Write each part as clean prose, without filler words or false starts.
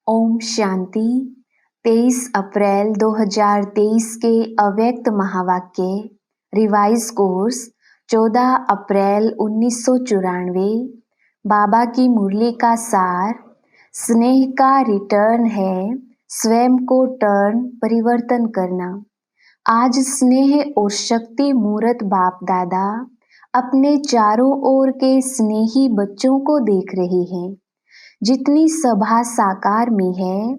ओम शांति। 23 अप्रैल 2023 के अव्यक्त महावाक्य रिवाइज कोर्स 14 अप्रैल 1994। बाबा की मुरली का सार, स्नेह का रिटर्न है स्वयं को टर्न परिवर्तन करना। आज स्नेह और शक्ति मूर्त बाप दादा अपने चारों ओर के स्नेही बच्चों को देख रहे हैं। जितनी सभा साकार में है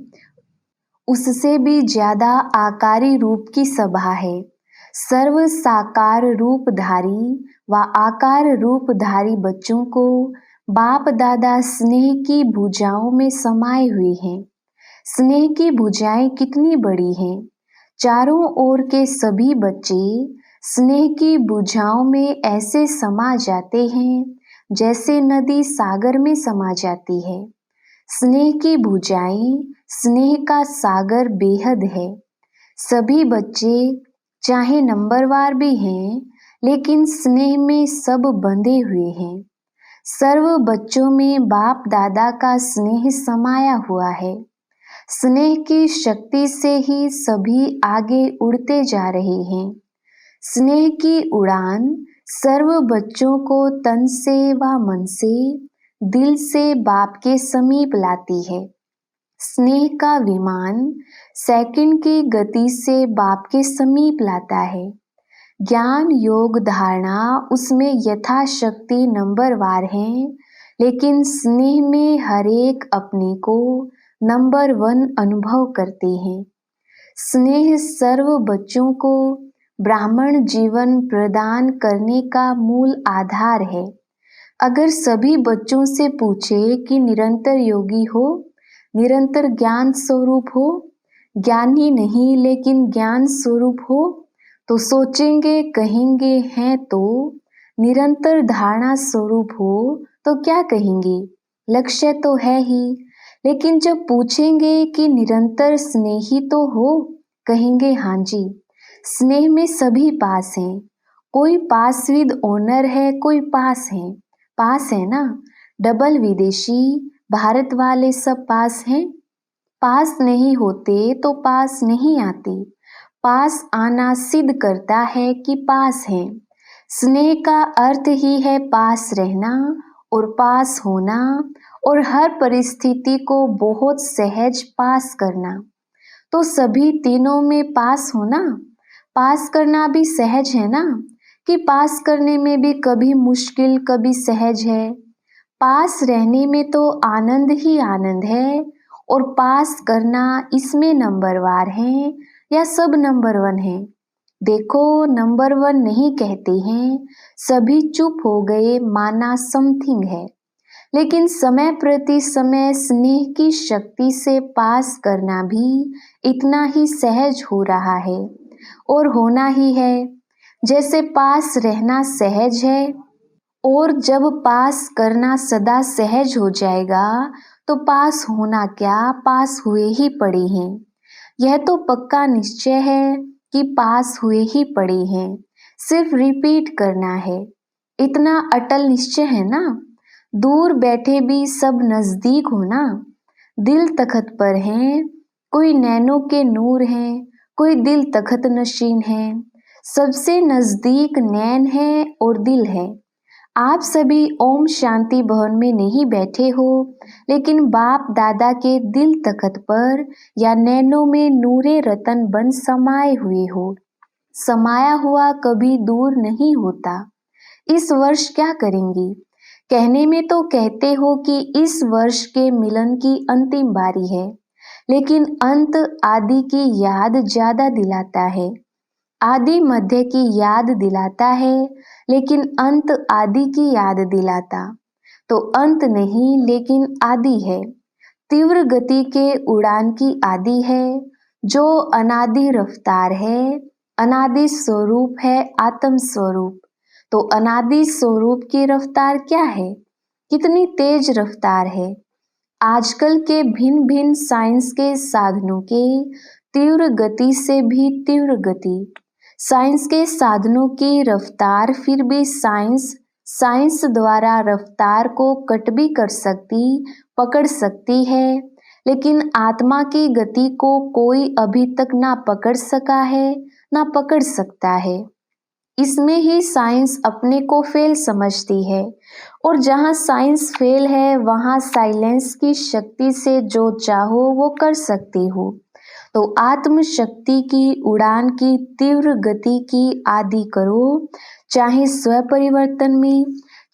उससे भी ज्यादा आकारी रूप की सभा है। सर्व साकार रूपधारी व आकार रूपधारी बच्चों को बाप दादा स्नेह की भुजाओं में समाये हुए हैं। स्नेह की भुजाएं कितनी बड़ी हैं। चारों ओर के सभी बच्चे स्नेह की भुजाओं में ऐसे समा जाते हैं जैसे नदी सागर में समा जाती है। स्नेह की भुजाएं, स्नेह का सागर बेहद है। सभी बच्चे चाहे नंबरवार भी हैं, लेकिन स्नेह में सब बंधे हुए हैं। सर्व बच्चों में बाप दादा का स्नेह समाया हुआ है। स्नेह की शक्ति से ही सभी आगे उड़ते जा रहे हैं। स्नेह की उड़ान सर्व बच्चों को तन से व मन से, दिल से बाप के समीप लाती है। स्नेह का विमान सेकंड की गति से बाप के समीप लाता है। ज्ञान योग धारणा उसमें यथाशक्ति नंबरवार हैं, लेकिन स्नेह में हर एक अपने को नंबर 1 अनुभव करते हैं। स्नेह सर्व बच्चों को ब्राह्मण जीवन प्रदान करने का मूल आधार है। अगर सभी बच्चों से पूछे कि निरंतर योगी हो, निरंतर ज्ञान स्वरूप हो, ज्ञानी नहीं लेकिन ज्ञान स्वरूप हो, तो सोचेंगे कहेंगे हैं तो निरंतर धारणा स्वरूप हो तो क्या कहेंगे, लक्ष्य तो है ही। लेकिन जब पूछेंगे कि निरंतर स्नेही तो हो, कहेंगे हाँ जी। स्नेह में सभी पास हैं। कोई पास विद ऑनर है, कोई पास है। पास है ना। डबल विदेशी भारत वाले सब पास हैं। पास नहीं होते तो पास नहीं आते। पास आना सिद्ध करता है कि पास है। स्नेह का अर्थ ही है पास रहना और पास होना, और हर परिस्थिति को बहुत सहज पास करना। तो सभी तीनों में पास होना, पास करना भी सहज है ना, कि पास करने में भी कभी मुश्किल कभी सहज है। पास रहने में तो आनंद ही आनंद है, और पास करना इसमें नंबरवार है या सब नंबर 1 है। देखो नंबर 1 नहीं कहते हैं, सभी चुप हो गए माना समथिंग है। लेकिन समय प्रति समय स्नेह की शक्ति से पास करना भी इतना ही सहज हो रहा है और होना ही है। जैसे पास रहना सहज है, और जब पास करना सदा सहज हो जाएगा तो पास होना क्या, पास हुए ही पड़े हैं। यह तो पक्का निश्चय है कि पास हुए ही पड़े हैं, सिर्फ रिपीट करना है। इतना अटल निश्चय है ना। दूर बैठे भी सब नजदीक हो ना। दिल तखत पर हैं, कोई नैनों के नूर हैं, कोई दिल तखत नशीन है। सबसे नजदीक नैन है और दिल है। आप सभी ओम शांति भवन में नहीं बैठे हो, लेकिन बाप दादा के दिल तखत पर या नैनों में नूरे रतन बन समाये हुए हो। समाया हुआ कभी दूर नहीं होता। इस वर्ष क्या करेंगी? कहने में तो कहते हो कि इस वर्ष के मिलन की अंतिम बारी है, लेकिन अंत आदि की याद ज्यादा दिलाता है। आदि मध्य की याद दिलाता है, लेकिन अंत आदि की याद दिलाता। तो अंत नहीं लेकिन आदि है। तीव्र गति के उड़ान की आदि है, जो अनादि रफ्तार है, अनादि स्वरूप है, आत्म स्वरूप। तो अनादि स्वरूप की रफ्तार क्या है? कितनी तेज रफ्तार है। आजकल के भिन्न भिन्न साइंस के साधनों के तीव्र गति से भी तीव्र गति, साइंस के साधनों की रफ्तार, फिर भी साइंस द्वारा रफ्तार को कट भी कर सकती, पकड़ सकती है, लेकिन आत्मा की गति को कोई अभी तक ना पकड़ सका है ना पकड़ सकता है। इसमें ही साइंस अपने को फेल समझती है, और जहाँ साइंस फेल है वहाँ साइलेंस की शक्ति से जो चाहो वो कर सकती हो। तो आत्म शक्ति की उड़ान की तीव्र गति की आदि करो, चाहे स्व परिवर्तन में,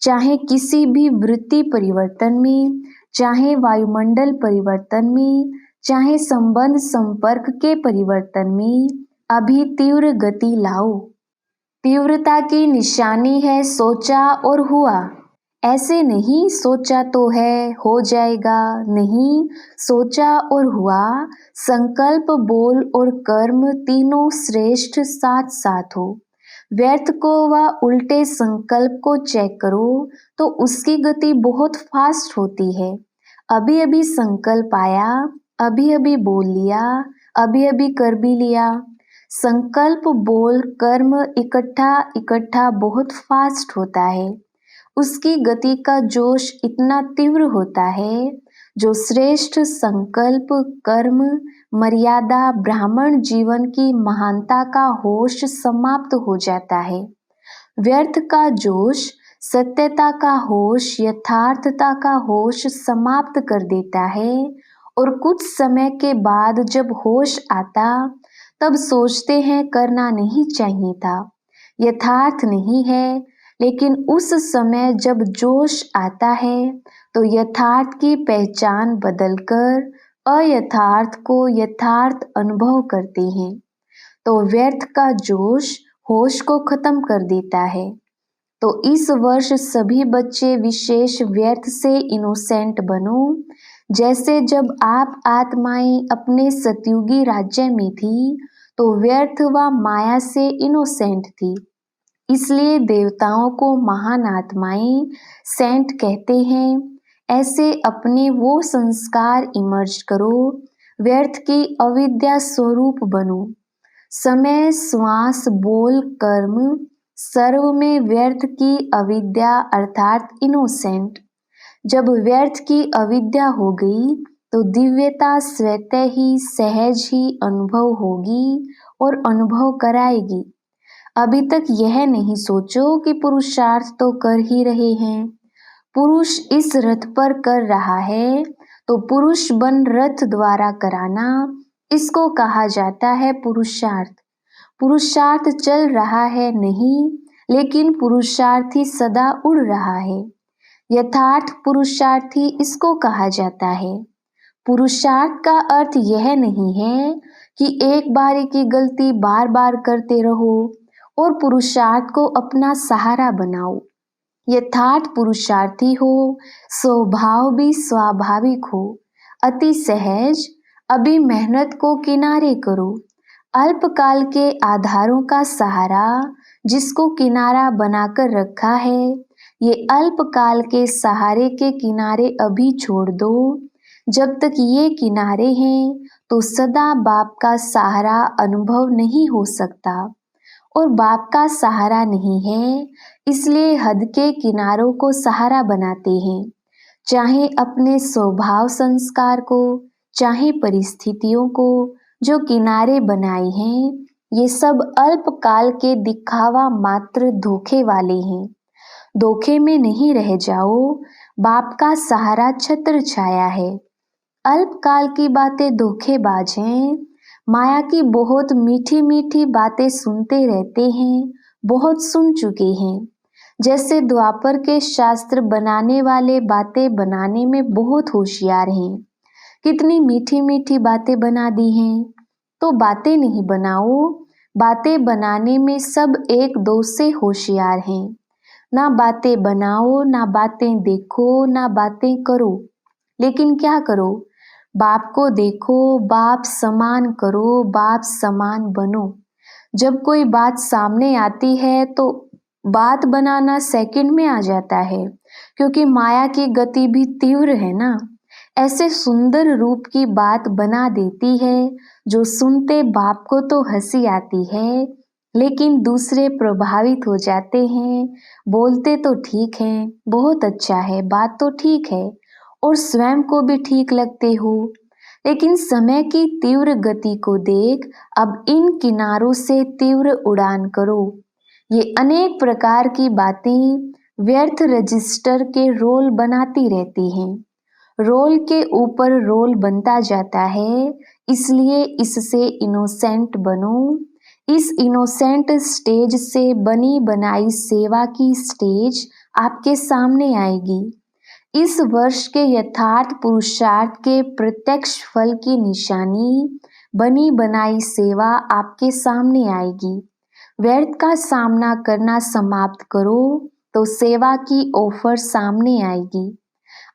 चाहे किसी भी वृत्ति परिवर्तन में, चाहे वायुमंडल परिवर्तन में, चाहे संबंध संपर्क के परिवर्तन में, अभी तीव्र गति लाओ। तीव्रता की निशानी है सोचा और हुआ। ऐसे नहीं सोचा तो है हो जाएगा, नहीं, सोचा और हुआ। संकल्प, बोल और कर्म तीनों श्रेष्ठ साथ साथ हो। व्यर्थ को व उल्टे संकल्प को चेक करो तो उसकी गति बहुत फास्ट होती है। अभी अभी संकल्प आया, अभी अभी बोल लिया, अभी अभी कर भी लिया। संकल्प, बोल, कर्म इकट्ठा इकट्ठा बहुत फास्ट होता है। उसकी गति का जोश इतना तीव्र होता है। जो श्रेष्ठ संकल्प, कर्म, मर्यादा, ब्राह्मण जीवन की महानता का होश समाप्त हो जाता है। व्यर्थ का जोश सत्यता का होश, यथार्थता का होश समाप्त कर देता है। और कुछ समय के बाद जब होश आता तब सोचते हैं करना नहीं चाहिए था, यथार्थ नहीं है। लेकिन उस समय जब जोश आता है तो यथार्थ की पहचान बदलकर अयथार्थ को यथार्थ अनुभव करते हैं। तो व्यर्थ का जोश होश को खत्म कर देता है। तो इस वर्ष सभी बच्चे विशेष व्यर्थ से इनोसेंट बनो। जैसे जब आप आत्माएं अपने सतयुगी राज्य में थी तो व्यर्थ व माया से इनोसेंट थी। इसलिए देवताओं को महान आत्माएं सेंट कहते हैं। ऐसे अपने वो संस्कार इमर्ज करो, व्यर्थ की अविद्या स्वरूप बनो। समय, श्वास, बोल, कर्म सर्व में व्यर्थ की अविद्या अर्थात इनोसेंट। जब व्यर्थ की अविद्या हो गई तो दिव्यता स्वतः ही सहज ही अनुभव होगी और अनुभव कराएगी। अभी तक यह नहीं सोचो कि पुरुषार्थ तो कर ही रहे हैं। पुरुष इस रथ पर कर रहा है तो पुरुष बन रथ द्वारा कराना, इसको कहा जाता है पुरुषार्थ। पुरुषार्थ चल रहा है नहीं, लेकिन पुरुषार्थी सदा उड़ रहा है। यथार्थ पुरुषार्थी इसको कहा जाता है। पुरुषार्थ का अर्थ यह नहीं है कि एक बार की गलती बार बार करते रहो और पुरुषार्थ को अपना सहारा बनाओ। यथार्थ पुरुषार्थी हो, स्वभाव भी स्वाभाविक हो, अति सहज। अभी मेहनत को किनारे करो। अल्पकाल के आधारों का सहारा जिसको किनारा बनाकर रखा है, ये अल्पकाल के सहारे के किनारे अभी छोड़ दो। जब तक ये किनारे हैं तो सदा बाप का सहारा अनुभव नहीं हो सकता, और बाप का सहारा नहीं है इसलिए हद के किनारों को सहारा बनाते हैं। चाहे अपने स्वभाव संस्कार को, चाहे परिस्थितियों को जो किनारे बनाए हैं, ये सब अल्पकाल के दिखावा मात्र धोखे वाले हैं। धोखे में नहीं रह जाओ। बाप का सहारा छत्र छाया है। अल्पकाल की बातें धोखेबाज हैं। माया की बहुत मीठी मीठी बातें सुनते रहते हैं, बहुत सुन चुके हैं। जैसे द्वापर के शास्त्र बनाने वाले बातें बनाने में बहुत होशियार हैं। कितनी मीठी मीठी बातें बना दी हैं। तो बातें नहीं बनाओ, बातें बनाने में सब एक दो से होशियार हैं। ना बातें बनाओ, ना बातें देखो, ना बातें करो, लेकिन क्या करो? बाप को देखो, बाप समान करो, बाप समान बनो। जब कोई बात सामने आती है तो बात बनाना सेकंड में आ जाता है, क्योंकि माया की गति भी तीव्र है ना। ऐसे सुंदर रूप की बात बना देती है जो सुनते बाप को तो हंसी आती है, लेकिन दूसरे प्रभावित हो जाते हैं। बोलते तो ठीक है, बहुत अच्छा है, बात तो ठीक है, और स्वयं को भी ठीक लगते हो। लेकिन समय की तीव्र गति को देख अब इन किनारों से तीव्र उड़ान करो। ये अनेक प्रकार की बातें व्यर्थ रजिस्टर के रोल बनाती रहती हैं। रोल के ऊपर रोल बनता जाता है, इसलिए इससे इनोसेंट बनो। इस इनोसेंट स्टेज से बनी बनाई सेवा की स्टेज आपके सामने आएगी। इस वर्ष के यथार्थ पुरुषार्थ के प्रत्यक्ष फल की निशानी बनी बनाई सेवा आपके सामने आएगी। व्यर्थ का सामना करना समाप्त करो तो सेवा की ऑफर सामने आएगी।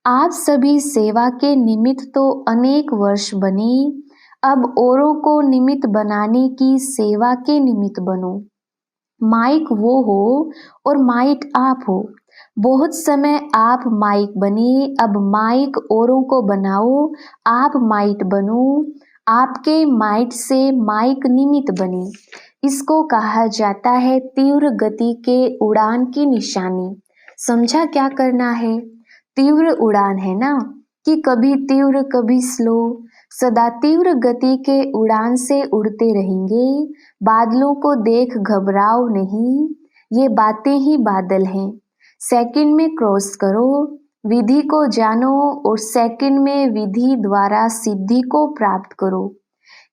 आप सभी सेवा के निमित्त तो अनेक वर्ष बने, अब औरों को निमित्त बनाने की सेवा के निमित्त बनो। माइक वो हो और माइट आप हो। बहुत समय आप माइक बने, अब माइक औरों को बनाओ। आप माइट बनो, आपके माइट से माइक निमित्त बने। इसको कहा जाता है तीव्र गति के उड़ान की निशानी। समझा क्या करना है? तीव्र उड़ान है ना, कि कभी तीव्र कभी स्लो। सदा तीव्र गति के उड़ान से उड़ते रहेंगे। बादलों को देख घबराओ नहीं, ये बातें ही बादल हैं। सेकंड में क्रॉस करो, विधि को जानो और सेकंड में विधि द्वारा सिद्धि को प्राप्त करो।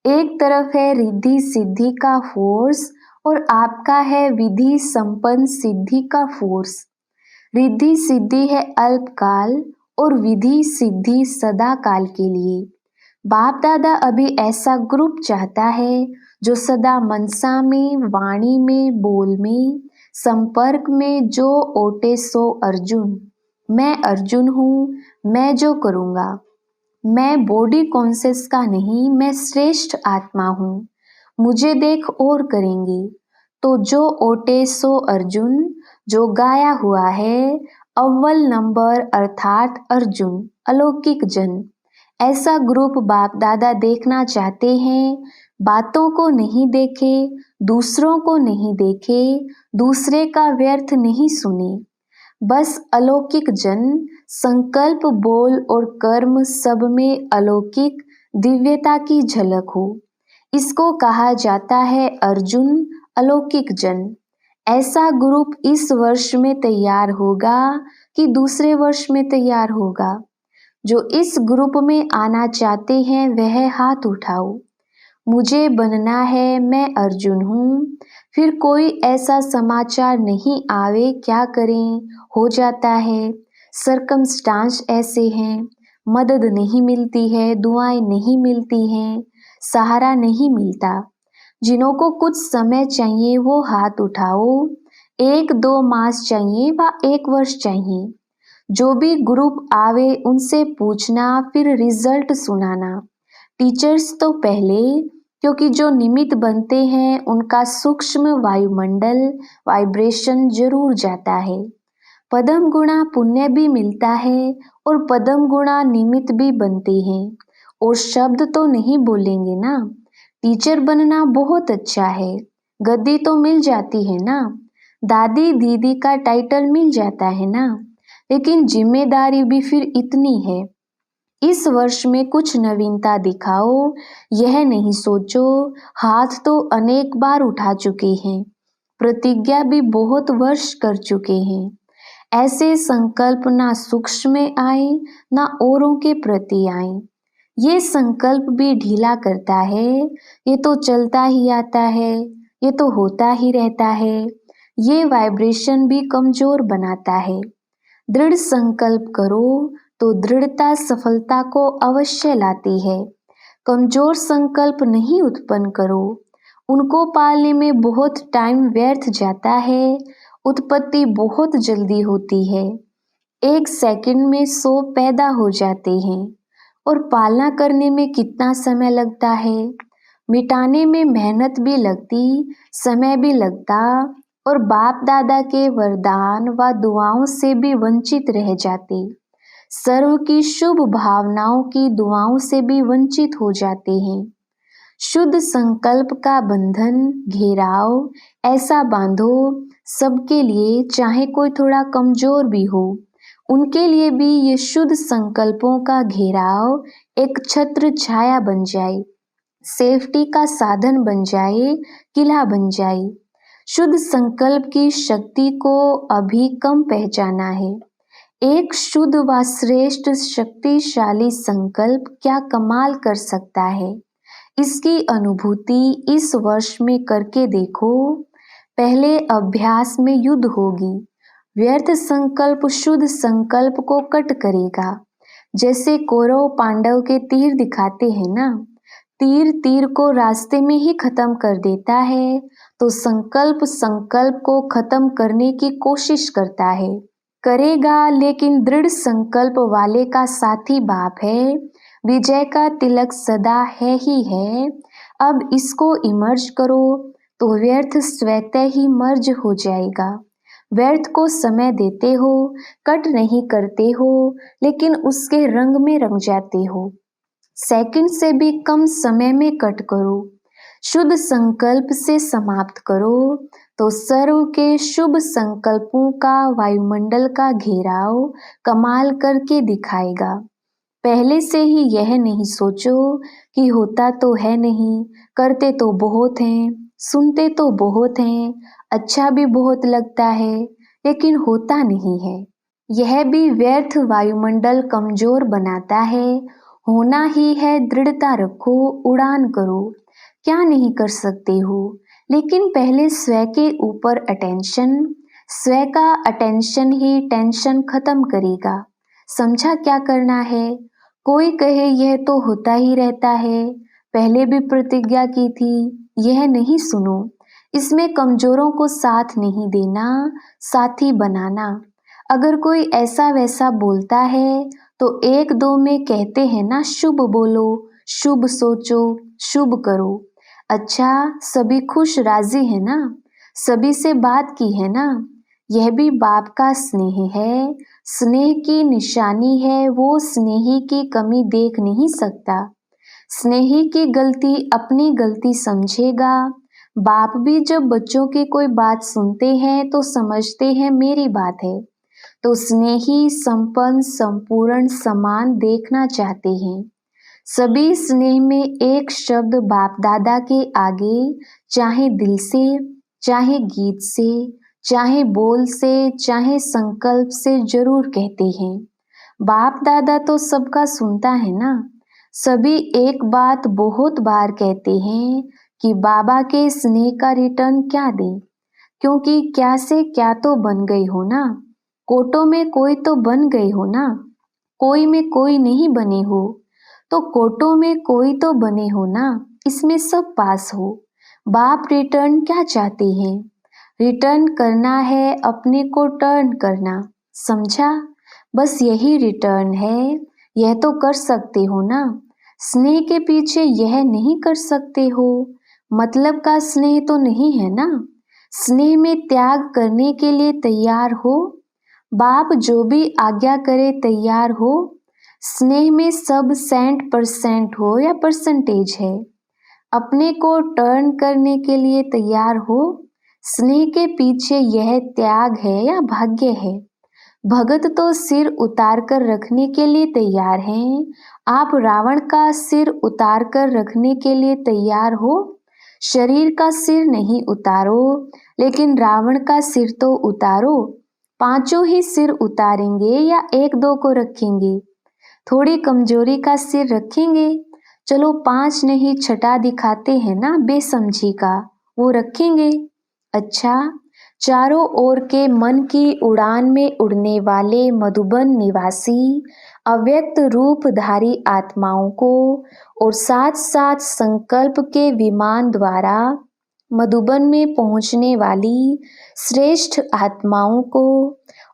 एक तरफ है रिद्धि सिद्धि का फोर्स और आपका है विधि संपन्न सिद्धि का फोर्स। रिद्धि सिद्धि है अल्पकाल और विधि सिद्धि सदा काल के लिए। बाप दादा अभी ऐसा ग्रुप चाहता है जो सदा मनसा में, वाणी में, बोल में, संपर्क में जो ओटे सो अर्जुन। मैं अर्जुन हूँ, मैं जो करूँगा। मैं बॉडी कॉन्शियस का नहीं, मैं श्रेष्ठ आत्मा हूँ। मुझे देख और करेंगे। तो जो ओटे सो अर्जुन, जो गाया हुआ है अव्वल नंबर अर्थात अर्जुन, अलौकिक जन। ऐसा ग्रुप बाप दादा देखना चाहते हैं। बातों को नहीं देखे, दूसरों को नहीं देखे, दूसरे का व्यर्थ नहीं सुने। बस अलौकिक जन, संकल्प, बोल और कर्म सब में अलौकिक दिव्यता की झलक हो। इसको कहा जाता है अर्जुन, अलौकिक जन। ऐसा ग्रुप इस वर्ष में तैयार होगा कि दूसरे वर्ष में तैयार होगा? जो इस ग्रुप में आना चाहते हैं वह हाथ उठाओ। मुझे बनना है, मैं अर्जुन हूँ। फिर कोई ऐसा समाचार नहीं आवे, क्या करें, हो जाता है। सर्कमस्टांस ऐसे हैं, मदद नहीं मिलती है, दुआएं नहीं मिलती हैं, सहारा नहीं मिलता। जिन्हों को कुछ समय चाहिए वो हाथ उठाओ। 1-2 मास चाहिए व 1 वर्ष चाहिए। जो भी ग्रुप आवे उनसे पूछना, फिर रिजल्ट सुनाना। टीचर्स तो पहले, क्योंकि जो निमित्त बनते हैं उनका सूक्ष्म वायुमंडल वाइब्रेशन जरूर जाता है। पदम गुणा पुण्य भी मिलता है और पदम गुणा निमित्त भी बनते हैं। और शब्द तो नहीं बोलेंगे ना। टीचर बनना बहुत अच्छा है, गद्दी तो मिल जाती है ना, दादी दीदी का टाइटल मिल जाता है ना, लेकिन जिम्मेदारी भी फिर इतनी है। इस वर्ष में कुछ नवीनता दिखाओ, यह नहीं सोचो हाथ तो अनेक बार उठा चुके हैं, प्रतिज्ञा भी बहुत वर्ष कर चुके हैं। ऐसे संकल्प ना सूक्ष्म में आए ना औरों के प्रति आए। ये संकल्प भी ढीला करता है, ये तो चलता ही आता है, ये तो होता ही रहता है। ये वाइब्रेशन भी कमजोर बनाता है। दृढ़ संकल्प करो तो दृढ़ता सफलता को अवश्य लाती है। कमजोर संकल्प नहीं उत्पन्न करो, उनको पालने में बहुत टाइम व्यर्थ जाता है। उत्पत्ति बहुत जल्दी होती है, 1 सेकंड में 100 पैदा हो जाते हैं और पालना करने में कितना समय लगता है। मिटाने में मेहनत भी लगती, समय भी लगता और बाप दादा के वरदान व दुआओं से भी वंचित रह जाते। सर्व की शुभ भावनाओं की दुआओं से भी वंचित हो जाते हैं। शुद्ध संकल्प का बंधन घेराव ऐसा बांधो सबके लिए, चाहे कोई थोड़ा कमजोर भी हो, उनके लिए भी ये शुद्ध संकल्पों का घेराव एक छत्र छाया बन जाए, सेफ्टी का साधन बन जाए, किला बन जाए। शुद्ध संकल्प की शक्ति को अभी कम पहचाना है। एक शुद्ध व श्रेष्ठ शक्तिशाली संकल्प क्या कमाल कर सकता है, इसकी अनुभूति इस वर्ष में करके देखो। पहले अभ्यास में युद्ध होगी। व्यर्थ संकल्प शुद्ध संकल्प को कट करेगा। जैसे कौरव पांडव के तीर दिखाते हैं ना, तीर तीर को रास्ते में ही खत्म कर देता है, तो संकल्प संकल्प को खत्म करने की कोशिश करता है, करेगा, लेकिन दृढ़ संकल्प वाले का साथी बाप है। विजय का तिलक सदा है ही है। अब इसको इमर्ज करो तो व्यर्थ स्वतः ही मर्ज हो जाएगा। व्यर्थ को समय देते हो, कट नहीं करते हो, लेकिन उसके रंग में रंग जाते हो। सेकंड से भी कम समय में कट करो। शुद्ध संकल्प से समाप्त करो तो सर्व के शुभ संकल्पों का वायुमंडल का घेराव कमाल करके दिखाएगा। पहले से ही यह नहीं सोचो कि होता तो है नहीं, करते तो बहुत हैं, सुनते तो बहुत हैं, अच्छा भी बहुत लगता है, लेकिन होता नहीं है। यह भी व्यर्थ वायुमंडल कमजोर बनाता है। होना ही है, दृढ़ता रखो, उड़ान करो। क्या नहीं कर सकते हो, लेकिन पहले स्व के ऊपर अटेंशन। स्व का अटेंशन ही टेंशन खत्म करेगा। समझा क्या करना है? कोई कहे यह तो होता ही रहता है, पहले भी प्रतिज्ञा की थी, यह नहीं सुनो। इसमें कमजोरों को साथ नहीं देना, साथी बनाना। अगर कोई ऐसा वैसा बोलता है तो एक दो में कहते हैं ना, शुभ बोलो, शुभ सोचो, शुभ करो। अच्छा, सभी खुश राजी है ना? सभी से बात की है ना? यह भी बाप का स्नेह है। स्नेह की निशानी है, वो स्नेही की कमी देख नहीं सकता। स्नेही की गलती अपनी गलती समझेगा। बाप भी जब बच्चों की कोई बात सुनते हैं तो समझते हैं मेरी बात है, तो स्नेही संपन्न संपूर्ण समान देखना चाहते हैं। सभी स्नेह में एक शब्द बाप दादा के आगे, चाहे दिल से, चाहे गीत से, चाहे बोल से, चाहे संकल्प से जरूर कहते हैं। बाप दादा तो सबका सुनता है ना। सभी एक बात बहुत बार कहते हैं कि बाबा के स्नेह का रिटर्न क्या दें, क्योंकि क्या से क्या तो बन गई हो ना। कोटों में कोई तो बन गई हो ना, कोई में कोई नहीं बने हो, तो कोटों में कोई तो बने हो ना, इसमें सब पास हो। बाप रिटर्न क्या चाहते हैं? रिटर्न करना है, अपने को टर्न करना। समझा? बस यही रिटर्न है। यह तो कर सकते हो ना। स्नेह के पीछे यह नहीं कर सकते हो, मतलब का स्नेह तो नहीं है ना। स्नेह में त्याग करने के लिए तैयार हो। बाप जो भी आज्ञा करे तैयार हो। स्नेह में सब 100% हो या परसेंटेज है। अपने को टर्न करने के लिए तैयार हो। स्नेह के पीछे यह त्याग है या भाग्य है। भगत तो सिर उतार कर रखने के लिए तैयार हैं। आप रावण का सिर उतार कर रखने के लिए तैयार हो। शरीर का सिर नहीं उतारो, लेकिन रावण का सिर तो उतारो। पांचों ही सिर उतारेंगे या एक दो को रखेंगे? थोड़ी कमजोरी का सिर रखेंगे। चलो 5 नहीं, छठा दिखाते हैं ना बेसमझी का, वो रखेंगे। अच्छा, चारों ओर के मन की उड़ान में उड़ने वाले मधुबन निवासी अव्यक्त रूपधारी आत्माओं को और साथ साथ संकल्प के विमान द्वारा मधुबन में पहुंचने वाली श्रेष्ठ आत्माओं को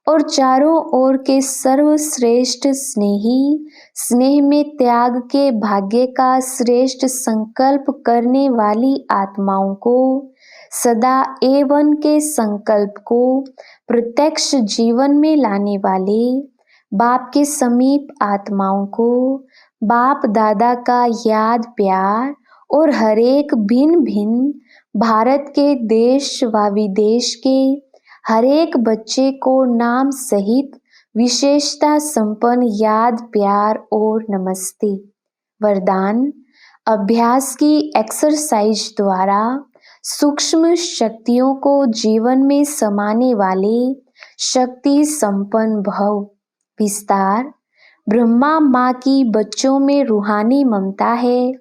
और चारों ओर के सर्वश्रेष्ठ स्नेही, स्नेह में त्याग के भाग्य का श्रेष्ठ संकल्प करने वाली आत्माओं को, सदा एवन के संकल्प को प्रत्यक्ष जीवन में लाने वाले बाप के समीप आत्माओं को बाप दादा का याद प्यार और हरेक भिन्न भिन्न भारत के देश व विदेश के हरेक बच्चे को नाम सहित विशेषता संपन्न याद प्यार और नमस्ते। वरदान अभ्यास की एक्सरसाइज द्वारा सूक्ष्म शक्तियों को जीवन में समाने वाले शक्ति संपन्न भव। विस्तार ब्रह्मा माँ की बच्चों में रूहानी ममता है,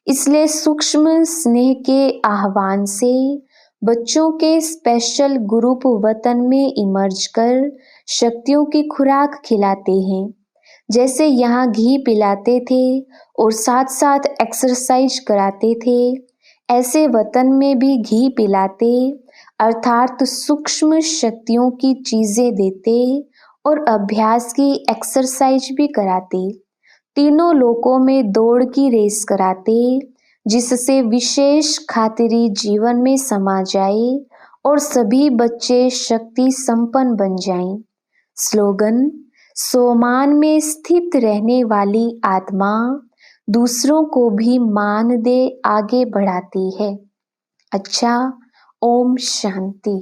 इसलिए सूक्ष्म स्नेह के आह्वान से बच्चों के स्पेशल ग्रुप वतन में इमर्ज कर शक्तियों की खुराक खिलाते हैं। जैसे यहाँ घी पिलाते थे और साथ साथ एक्सरसाइज कराते थे, ऐसे वतन में भी घी पिलाते अर्थात सूक्ष्म शक्तियों की चीजें देते और अभ्यास की एक्सरसाइज भी कराते। तीनों लोकों में दौड़ की रेस कराते, जिससे विशेष खातिरी जीवन में समा जाए और सभी बच्चे शक्ति संपन्न बन जाएं। स्लोगन सोमान में स्थित रहने वाली आत्मा दूसरों को भी मान दे आगे बढ़ाती है। अच्छा, ओम शांति।